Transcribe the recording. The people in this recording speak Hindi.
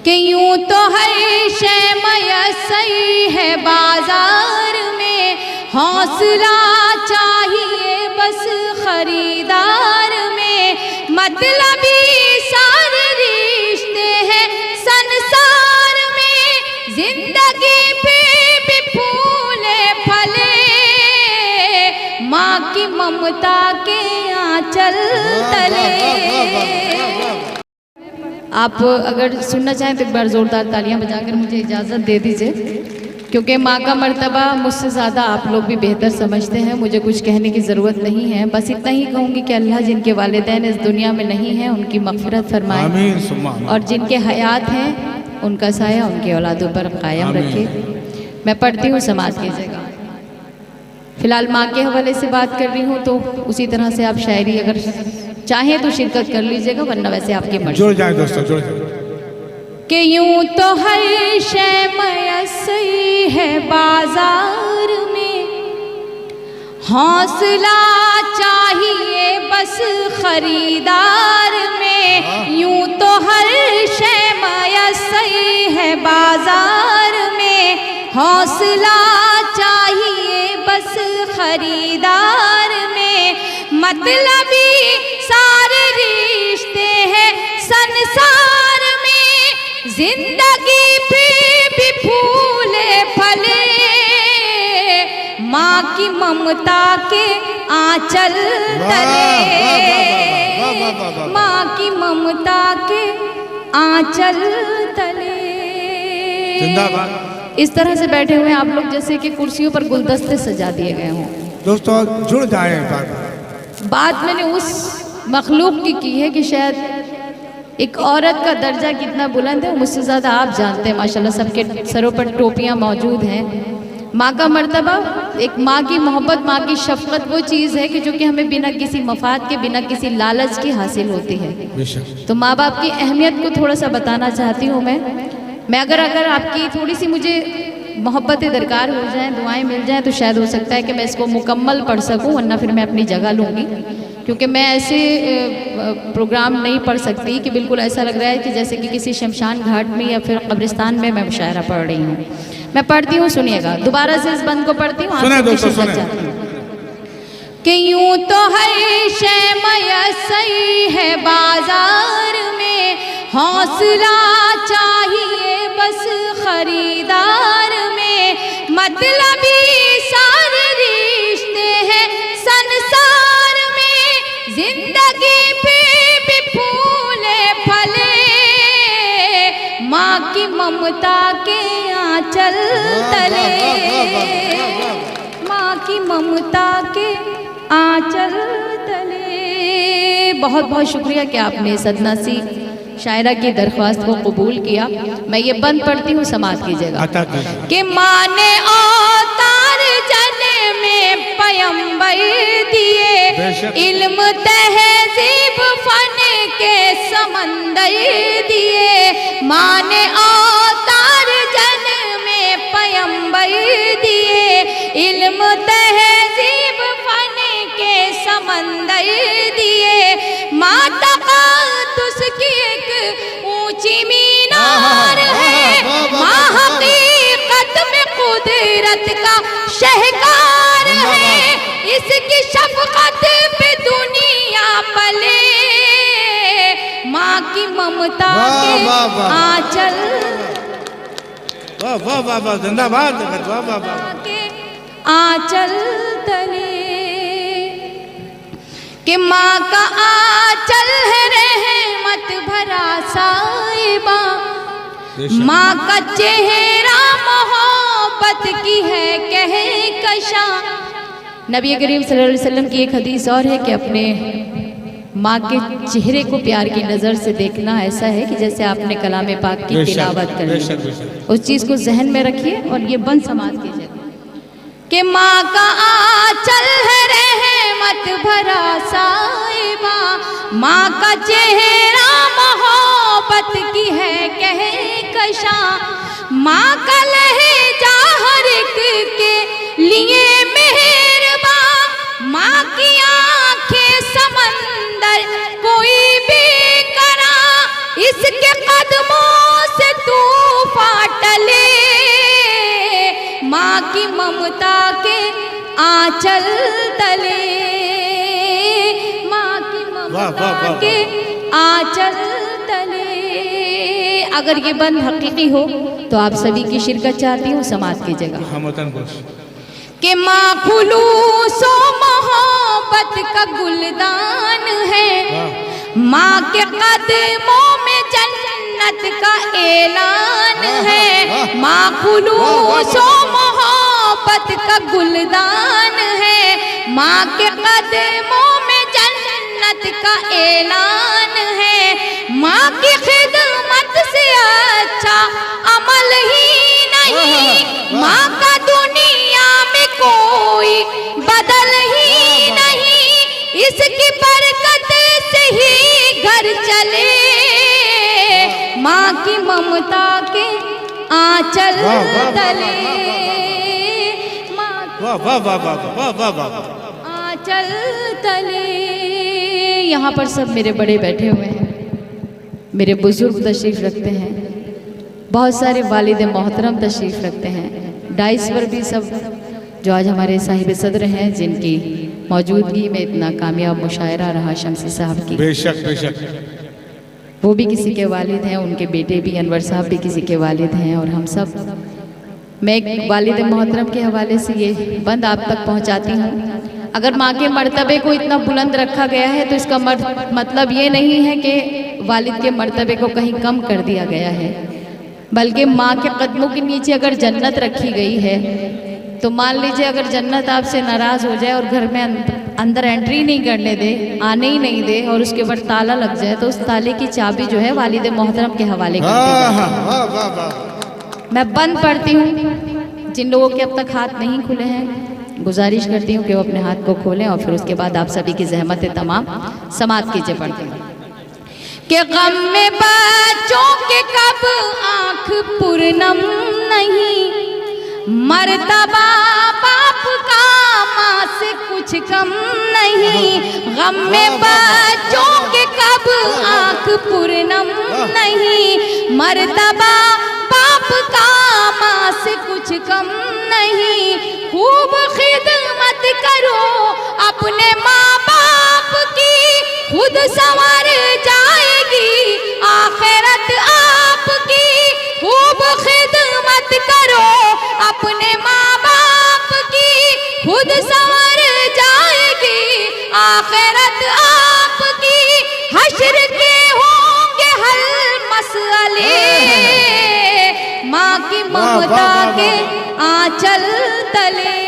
कि यूं तो हर शे मयस्सर है बाजार में, हौसला चाहिए बस खरीदार में। मतलबी सारे रिश्ते हैं संसार में, जिंदगी पे भी फूले फले माँ की ममता के आंचल तले। आप अगर सुनना चाहें तो एक बार ज़ोरदार तालियां बजाकर मुझे इजाज़त दे दीजिए, क्योंकि माँ का मर्तबा मुझसे ज़्यादा आप लोग भी बेहतर समझते हैं, मुझे कुछ कहने की ज़रूरत नहीं है। बस इतना ही कहूँगी कि अल्लाह जिनके वालिदैन इस दुनिया में नहीं हैं उनकी मग़फ़िरत फरमाए, और जिनके हयात हैं उनका साया उनके औलादों पर कायम रखे। मैं पढ़ती हूँ, समाज कीजिएगा। फ़िलहाल माँ के हवाले से बात कर रही हूँ, तो उसी तरह से आप शायरी अगर चाहें तो शिरकत कर लीजिएगा, वरना वैसे आपके मर्ज़ी। जुड़ जाए दोस्तों, जुड़ जाए। कि यूं तो हर शे मयस्सर है बाजार में, हौसला चाहिए बस खरीदार में। यूं तो हर शे मयस्सर है बाजार में, हौसला चाहिए बस खरीदार में। मतलबी सारे रिश्ते हैं संसार में, जिंदगी पे भी फूले फले माँ की ममता के आंचल तले। माँ की ममता के आंचल तले। जिंदाबाद। इस तरह से बैठे हुए आप लोग जैसे कि कुर्सियों पर गुलदस्ते सजा दिए गए हों। दोस्तों जुड़ जाए। बात मैंने उस मखलूक की है कि शायद एक औरत का दर्जा कितना बुलंद है मुझसे ज़्यादा आप जानते हैं। माशाल्लाह सबके सरों पर टोपियां मौजूद हैं। माँ का मर्तबा, एक माँ की मोहब्बत, माँ की शफ़क़त वो चीज़ है कि जो कि हमें बिना किसी मफाद के, बिना किसी लालच के हासिल होती है। तो माँ बाप की अहमियत को थोड़ा सा बताना चाहती हूँ मैं अगर आपकी थोड़ी सी मुझे मोहब्बतें दरकार हो जाएं, दुआएं मिल जाएं, तो शायद हो सकता है कि मैं इसको मुकम्मल पढ़ सकूं, वरना फिर मैं अपनी जगह लूँगी। क्योंकि मैं ऐसे प्रोग्राम नहीं पढ़ सकती कि बिल्कुल ऐसा लग रहा है कि जैसे कि किसी शमशान घाट में या फिर कब्रिस्तान में मैं मुशायरा पढ़ रही हूँ। मैं पढ़ती हूँ, सुनिएगा। दोबारा से इस बंद को पढ़ती हूँ कि यूं तो हर शे मयस्सर है बाजार में, हौसला चाहिए बस खरीदार में। मतलबी सारे रिश्ते हैं संसार में, जिंदगी पे भी फूले फले माँ की ममता के आंचल तले। माँ की ममता के आंचल तले। बहुत बहुत शुक्रिया कि आपने सदना सी शायरा की दरख्वास्त को कबूल किया। मैं ये बंद पढ़ती हूँ, समात कीजिएगा। कि माने अवतार जने में पैगंबर दिए, इल्म तहजीब फन के समंदर दिए। माने अवतार जने में पैगंबर दिए, इल्म तहजीब फन के समंदर दिए। माता उसकी एक ऊंची मीनार है, माँ हकीकत में कुदरत का शहकार है। इसकी शफ़क़त पे दुनिया पले, माँ की ममता के आंचल। वाह वाह वाह वाह, जिंदाबाद। वाह वाह वाह के आंचल तले। कि माँ का आंचल है रहमत भरा साहिबा, माँ का चेहरा मोहब्बत की है कहकशा। नबी करीम सल्लल्लाहु अलैहि वसल्लम की एक हदीस और है कि अपने माँ के चेहरे को प्यार की नज़र से देखना ऐसा है कि जैसे आपने कलाम पाक की तिलावत कर ली। उस चीज़ को जहन में रखिए और ये बंद समाज कीजिए कि माँ का आंचल है रहमत भरा साहिबा, माँ का चेहरा मोहब्बत की है कहकशा। माँ का लहजा हर एक के लिए मेहरबा, माँ की आंखें समंदर कोई भी करा, इसके कदमों से ममता के आंचल तले, माँ की ममता के आंचल तले। अगर ये बंद हकीकी हो तो आप सभी की शिरकत चाहती हूँ समाज की जगह। हम वतन खुश कि माँ खुलूसो मोहब्बत का गुलदान है, माँ के कदमों में जन्नत का ऐलान है। माँ खुलूसो मोहब्बत का गुलदान है, माँ के कदमों में जन्नत का ऐलान है। माँ की खिदमत से अच्छा अमल ही नहीं, माँ का दुनिया में कोई बदल ही नहीं, इसकी बरकत से ही घर चले। माँ की ममता के आंचल तले, आंचल तले। यहाँ पर सब मेरे बड़े बैठे हुए हैं, मेरे बुजुर्ग तशरीफ रखते हैं, बहुत सारे वालिद मोहतरम तशरीफ रखते हैं। डाइस पर भी सब जो आज हमारे साहिब सदर हैं, जिनकी मौजूदगी में इतना कामयाब मुशायरा रहा शमसी साहब की, बेशक बेशक, वो भी किसी के वालिद हैं, उनके बेटे भी अनवर साहब भी किसी के वालिद हैं, और हम सब। मैं एक वालिद मोहतरम के हवाले से ये बंद आप तक पहुंचाती हूँ। अगर माँ के मर्तबे को इतना बुलंद रखा गया है तो इसका मतलब ये नहीं है कि वालिद के मर्तबे को कहीं कम कर दिया गया है, बल्कि माँ के कदमों के नीचे अगर जन्नत रखी गई है तो मान लीजिए अगर जन्नत आपसे नाराज़ हो जाए और घर में अंदर एंट्री नहीं करने दे, आने ही नहीं दे, और उसके ऊपर ताला लग जाए, तो उस ताले की चाबी जो है वालिद मोहतरम के हवाले कर दी। मैं बंद पढ़ती हूँ। जिन लोगों के अब तक हाथ नहीं खुले हैं, गुजारिश करती हूँ कि वो अपने हाथ को खोलें, और फिर उसके बाद आप सभी की ज़हमत तमाम समात कीजिए। पढ़ते हैं कि गम में बच्चों के कब आँख पूर्णम नहीं, मर्तबा बाप का माँ से कुछ कम नहीं। गम में बच्चों के कब आँख पूर्णम नहीं, मर्तबा बाप का माँ से कुछ कम नहीं। खूब खिदमत करो अपने माँ बाप की, खुद संवर जाएगी आखिरत आपकी। खूब खिदमत करो अपने माँ बाप की, खुद संवर जाएगी आखिरत आपकी। हश्र के होंगे हल मसले, माँ की ममता के आंचल तले।